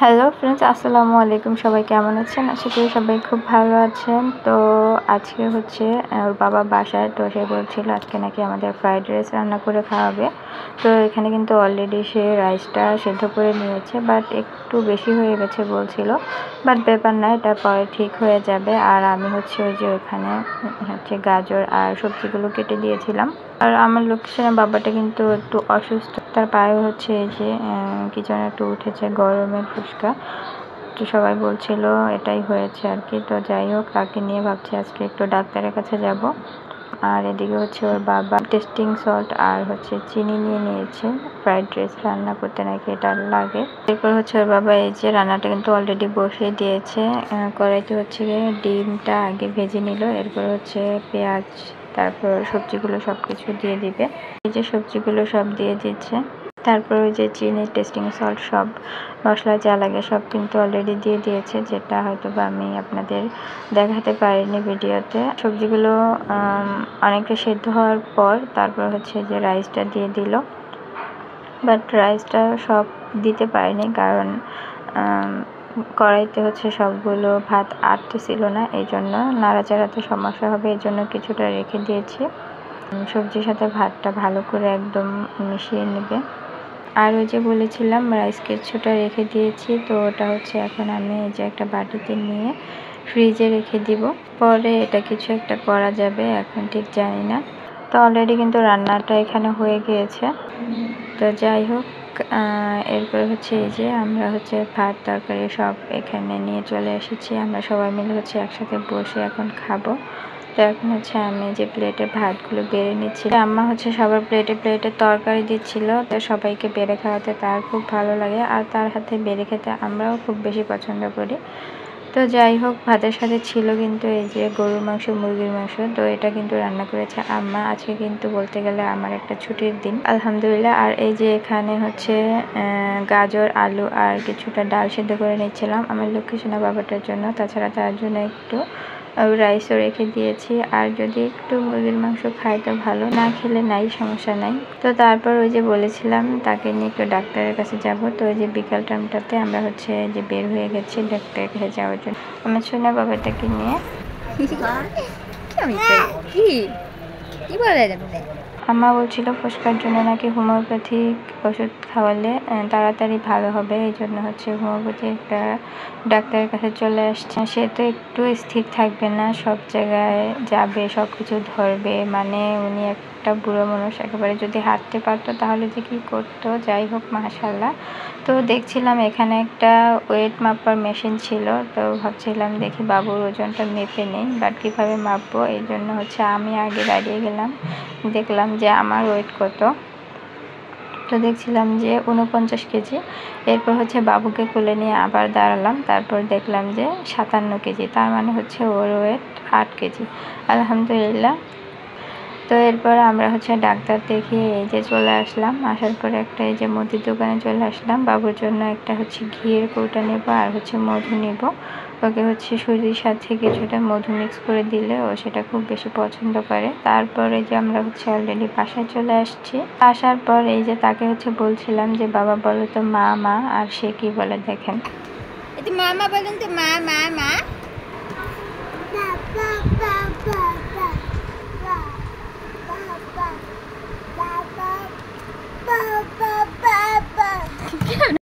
Hello friends, আসসালামু আলাইকুম। সবাই কেমন আছেন? আশা করি সবাই খুব ভালো আছেন। তো আজকে হচ্ছে ওর বাবা বাসায়, তো সে বলছিল আজকে নাকি আমাদের ফ্রাইড রাইস রান্না করে খাওয়াবে। তো এখানে কিন্তু অলরেডি সে রাইসটা সেদ্ধ করে নিয়েছে, বাট একটু বেশি হয়ে গেছে বলছিল। বাট ব্যাপার না, এটা পরে ঠিক হয়ে যাবে। আর আমি হচ্ছে ওই যে ওখানে হচ্ছে গাজর আর সবজিগুলো কেটে দিয়েছিলাম। আর আমার লোকেশনের বাবাটা কিন্তু একটু অসুস্থ, তার পায়ে হচ্ছে এই যে কি যেন একটু উঠেছে, গরমের ফুসকা। তো সবাই বলছিল এটাই হয়েছে আর কি। তো যাই হোক, তাকে নিয়ে ভাবছি আজকে একটু ডাক্তারের কাছে যাব। আর এদিকে হচ্ছে ওর বাবা টেস্টিং সল্ট আর হচ্ছে চিনি নিয়ে নিয়েছে। ফ্রাইড রাইস রান্না করতে নাকি এটা লাগে। এরপর হচ্ছে ওর বাবা এই যে রান্নাটা কিন্তু অলরেডি বসিয়ে দিয়েছে। কড়াইতে হচ্ছে ডিমটা আগে ভেজে নিল, এরপর হচ্ছে পেঁয়াজ, তারপর সবজিগুলো সব কিছু দিয়ে দিবে। এই যে সবজিগুলো সব দিয়ে দিচ্ছে, তারপর ওই যে চিনি, টেস্টিং সল্ট, সব মশলা যা লাগে সব কিন্তু অলরেডি দিয়ে দিয়েছে, যেটা হয়তো বা আমি আপনাদের দেখাতে পারিনি ভিডিওতে। সবজিগুলো অনেকটা সেদ্ধ হওয়ার পর তারপর হচ্ছে যে রাইসটা দিয়ে দিল। বাট রাইসটা সব দিতে পারিনি, কারণ কড়াইতে হচ্ছে সবগুলো ভাত আটতেছিল না, এই জন্য নাড়াচাড়াতে সমস্যা হবে, এই জন্য কিছুটা রেখে দিয়েছি। সবজির সাথে ভাতটা ভালো করে একদম মিশিয়ে নেবে। আর ওই যে বলেছিলাম রাইস কিছুটা রেখে দিয়েছি, তো ওটা হচ্ছে এখন আমি এই যে একটা বাটিতে নিয়ে ফ্রিজে রেখে দিব। পরে এটা কিছু একটা করা যাবে, এখন ঠিক জানি না। তো অলরেডি কিন্তু রান্নাটা এখানে হয়ে গিয়েছে। তো যাই হোক, এরপরে হচ্ছে এই যে আমরা হচ্ছে ভাত তরকারি সব এখানে নিয়ে চলে এসেছি। আমরা সবাই মিলে হচ্ছে একসাথে বসে এখন খাবো। তো এখন হচ্ছে আমি যে প্লেটে ভাতগুলো বেড়ে নিচ্ছি, আম্মা হচ্ছে সবার প্লেটে প্লেটে তরকারি দিচ্ছিল। তো সবাইকে বেড়ে খাওয়াতে তার খুব ভালো লাগে, আর তার হাতে বেড়ে খেতে আমরাও খুব বেশি পছন্দ করি। তো যাই হোক, ভাতের সাথে ছিল কিন্তু এই যে গরুর মাংস, মুরগির মাংস। তো এটা কিন্তু রান্না করেছে আম্মা। আজকে কিন্তু বলতে গেলে আমার একটা ছুটির দিন, আলহামদুলিল্লাহ। আর এই যে এখানে হচ্ছে গাজর, আলু আর কিছুটা ডাল সেদ্ধ করে নিচ্ছিলাম আমার লক্ষ্মী সোনা বাবাটার জন্য। তাছাড়া তার জন্য একটু রাইসও রেখে দিয়েছি। আর যদি একটু মুরগির মাংস খাই তো ভালো, না খেলে নাই, সমস্যা নাই। তো তারপর ওই যে বলেছিলাম তাকে নিয়ে একটু ডাক্তারের কাছে যাব। তো ওই যে বিকাল টাইমটাতে আমরা হচ্ছে যে বের হয়ে গেছি ডাক্তারের কাছে যাওয়ার জন্য আমার সোনা বাবাটাকে নিয়ে। কি বলে আম্মা বলছিল ফুসকার জন্য নাকি হোমিওপ্যাথিক ওষুধ খাওয়ালে তাড়াতাড়ি ভালো হবে, এই জন্য হচ্ছে হোমিওপ্যাথি একটা ডাক্তারের কাছে চলে আসছে। সে তো একটু স্থির থাকবে না, সব জায়গায় যাবে, সব কিছু ধরবে। মানে উনি একটা বুড়ো মানুষ, একেবারে যদি হাঁটতে পারতো তাহলে যে কী করতো। যাই হোক, মাশাআল্লাহ। তো দেখছিলাম এখানে একটা ওয়েট মাপার মেশিন ছিল, তো ভাবছিলাম দেখি বাবুর ওজনটা মেপে নেই, বাট কীভাবে মাপবো, এই জন্য হচ্ছে আমি আগে দাঁড়িয়ে গেলাম। দেখলাম যে আমার ওয়েট কত। তো দেখছিলাম যে 49 কেজি। এরপর হচ্ছে বাবুকে কোলে নিয়ে আবার দাঁড়ালাম, তারপর দেখলাম যে 57 কেজি, তার মানে হচ্ছে ওর ওয়েট 8 কেজি। আলহামদুলিল্লাহ। তো এরপর আমরা হচ্ছে ডাক্তার দেখিয়ে এই যে চলে আসলাম। আসার পরে একটা এই যে মুদির দোকানে চলে আসলাম। বাবুর জন্য একটা হচ্ছে ঘিয়ের কৌটা নেব আর হচ্ছে মধু নেব। ওকে হচ্ছে সুজির সাথে কিছুটা মধু মিক্স করে দিলে ও সেটা খুব বেশি পছন্দ করে। তারপরে যে আমরা হচ্ছে অলরেডি বাসায় চলে আসছি। আসার পর এই যে তাকে হচ্ছে বলছিলাম যে বাবা বলো তো মা মা, আর সে কি বলে দেখেন। মামা বলেন তো, মা মা মা।